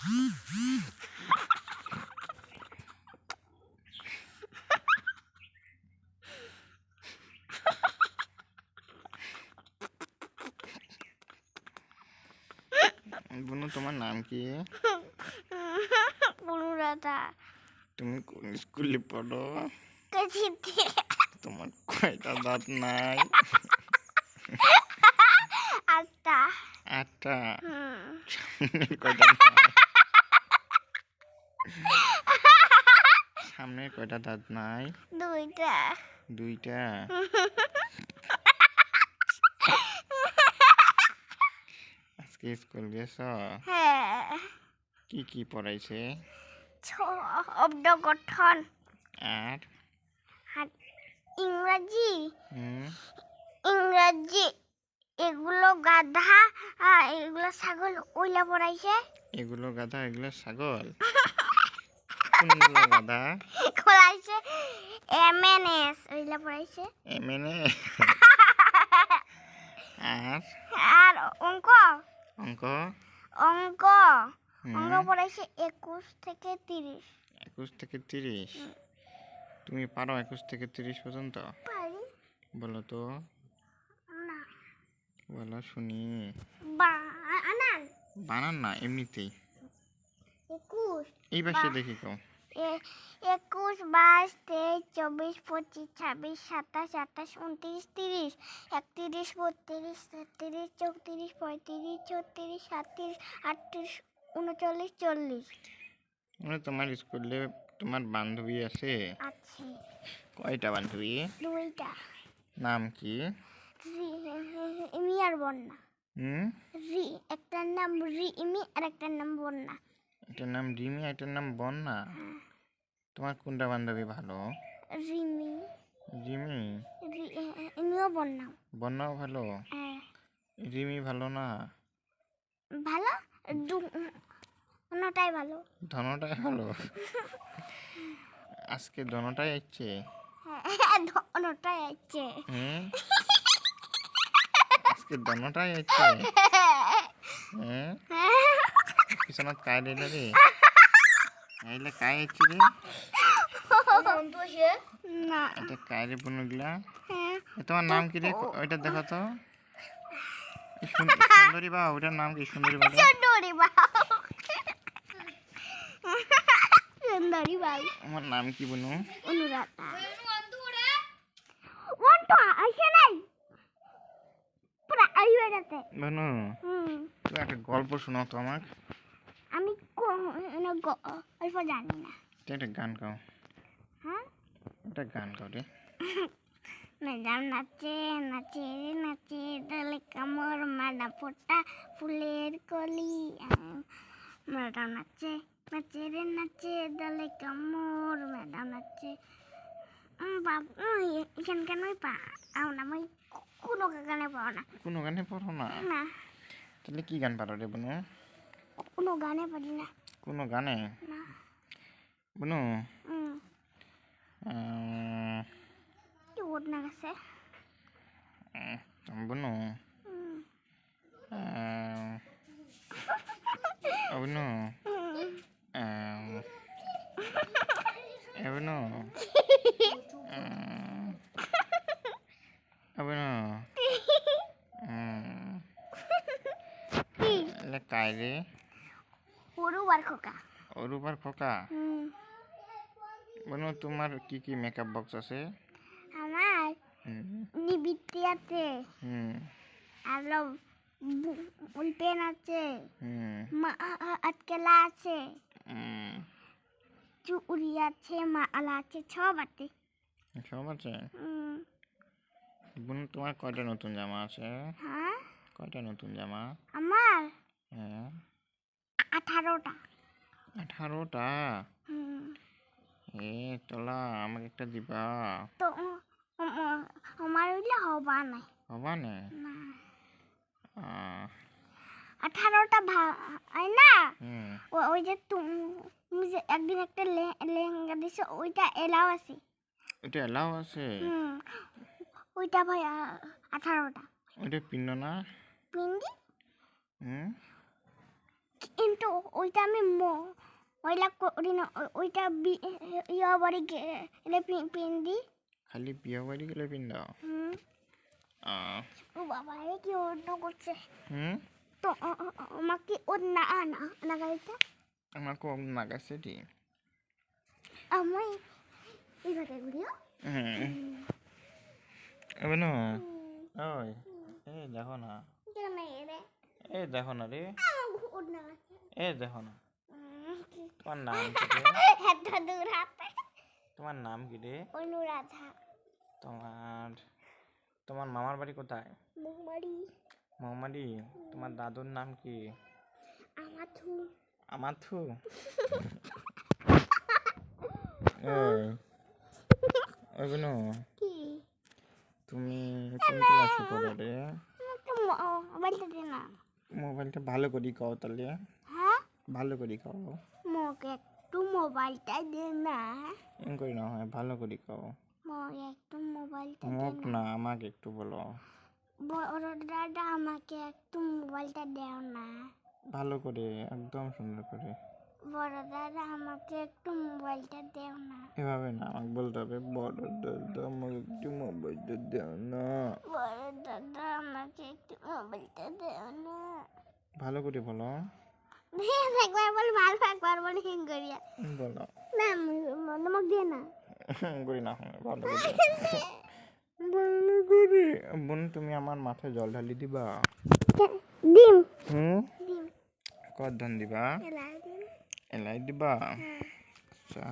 বুনু তোমার নাম কি? অনুরাধা। তুমি কোন স্কুলে পড়ো? কেজিতে। তোমার কয়টা দাঁত নাই? 8টা। 8টা। হুম। সামনের কয়টা নাই? সামনের কয়টা দাঁত নাই? 2টা। 2টা। আজকে স্কুল গেছ? হ্যাঁ। কি কি পড়াইছে? শব্দ গঠন আর আর ইংরাজি হুম ইংরাজি এগুলো গাধা আর এগুলো ছাগল ওইলা পড়াইছে। এগুলো গাধা এগুলো ছাগল? কোনগুলো গাধা? পড়াইছে এমএনএস ওইলা পড়াইছে। এমএনএ। আর আর অঙ্ক অঙ্ক? অঙ্ক অঙ্ক পড়াইছে 21 থেকে 30। 21 থেকে 30? তুমি পারো 21 থেকে 30 পর্যন্ত? পারি বলো তো, না। বলো শুনি। বানান বানান না, এমনিতেই 21 এই পাশে দেখি কও। 21 22 23 24 25 26 27 28 29 30 31 32 33 34 35 36 37 38 39 40। মানে তোমার স্কুলে তোমার বান্ধবী আছে? আছে কয়টা বান্ধবী? 2টা। নাম কি? ইমি আর বন্যা। হুম রি একটার নাম ইমি আর একটার নাম বন্যা। এটার নাম রিমি, এটার নাম বন্যা। তোমার কোনটা বান্ধবী ভালো? রিমি রিমি? ইমিও বন্যা। বন্যাও ভালো? হ্যাঁ। রিমি ভালো না? ভালো কোনটাই ভালো। ধনটাই ভালো? আজকে ধনটাই আসছে? হ্যাঁ কোনটাই আছে। হুম আজকে ধনটাই আসছে? হুম পিছনত কাই দিলে রে? এইলে কাই আসছে রে? না। এটা কাই রে বুনুগুলা? হ্যাঁ। তোমার নাম কি রে? ওইটা দেখো তো। সুন্দরী বা ওইটার নাম কি? সুন্দরী বা? সুন্দরী বাবু। সুন্দরী বাবু। আমার নাম কি বুনু? অনুরাধা। ওয়ান্টো আসে নাই পুরা আইবে যাতে। বুনু তুমি একটা গল্প শোনাও তো আমাকে। আমি গল্প জানি না। একটা গান গাও। হ্যাঁ একটা গান গাও রে। ম্যাডাম নাচে নাচে রে নাচে দলে কামড় মাডা ফোটা ফুলের কলি। ম্যাডাম নাচে নাচে রে নাচে দলে কামড় ম্যাডাম নাচে। বাবু এখানে কেন পাও না? আমি কোনো গানে পাও না। কোনো গানে পড়ো না? না তাহলে কি গান পারো রে বুনু? কোনো গানে পারি না। কোনো গানে? না। বুনু কি ওর না গেছে? বুনু বুনু বুনু বুনু কাই রে? ওরুবার খোকা। অরূপার খোকা? বুনু তোমার কি কি মেকআপ বক্স আছে? আমার নিবিত্তি আছে আর পেন আছে আটকেলা আছে চুড়ি আছে মালা আছে সব আছে। সব আছে? বুনু তোমার কয়টা নতুন জামা আছে? হ্যাঁ কয়টা নতুন জামা? আমার হ্যাঁ 18টা। 18টা? তোলা আমাকে একটা দিবা? তো আমার হইলে হবা নাই। হবা না? 18টা ভাই না। ওই যে তুমি যে একদিন একটা লেহেঙ্গা দিছো ওইটা এলাও আছে। ওইটা এলাও আছে? ওইটা ভাই 18টা। ওইটা পিন্ন না? পিন্দি কিন্তু ওইটা আমি ওইলা করি না ওইটা ইয়া বাড়ি গেলে পিন্দি খালি বিয়ে বাড়ি গেলে পিন্দাও ও বাবা এ কি অন্য করছে হুম তো আমাকে ওর না গাড়িটা আমার খুব নাগাছে দি আমি এইভাবে ঘুরিও এবার না ওই এই দেখো না কেন রে এই দেখো না রে ওর না এই দেখো না তোমার নাম কি রে এত দূর হাতে তোমার নাম কি রে অনুরাধা তোমার মামার বাড়ি কোথায় মুমারি মোহাম্মদি তোমার দাদুর নাম কি আমাথু আমাথু ওইগুলো কি তুমি কোন ক্লাসে পড়ো রে মোবাইলটা দে না মোবাইলটা ভালো করে কও তাহলে হ্যাঁ ভালো করে কও মোকে একটু মোবাইলটা দে না এম করি না হয় ভালো করে কও মোকে একটু মোবাইলটা দে মোক না না আমাকে একটু বলো বড় দাদা আমাকে একটু মোবাইলটা দাও না ভালো করে একদম সুন্দর করে বড় দাদা আমাকে একটু মোবাইলটা দাও না এভাবে না আমাকে বলতে হবে বড় দাদা আমাকে একটু মোবাইলটা দাও না বড় দাদা আমাকে একটু মোবাইলটা দাও না ভালো করে বলো একবার বল ভালো একবার বল হিং করিয়া বলো না নমক দিয়ে না করি না ভালো করে ভালো করে বোন তুমি আমার মাথায় জল ঢালি দিবা ডিম কত ধান দিবা এলাই ডিম এলাই দিবা আচ্ছা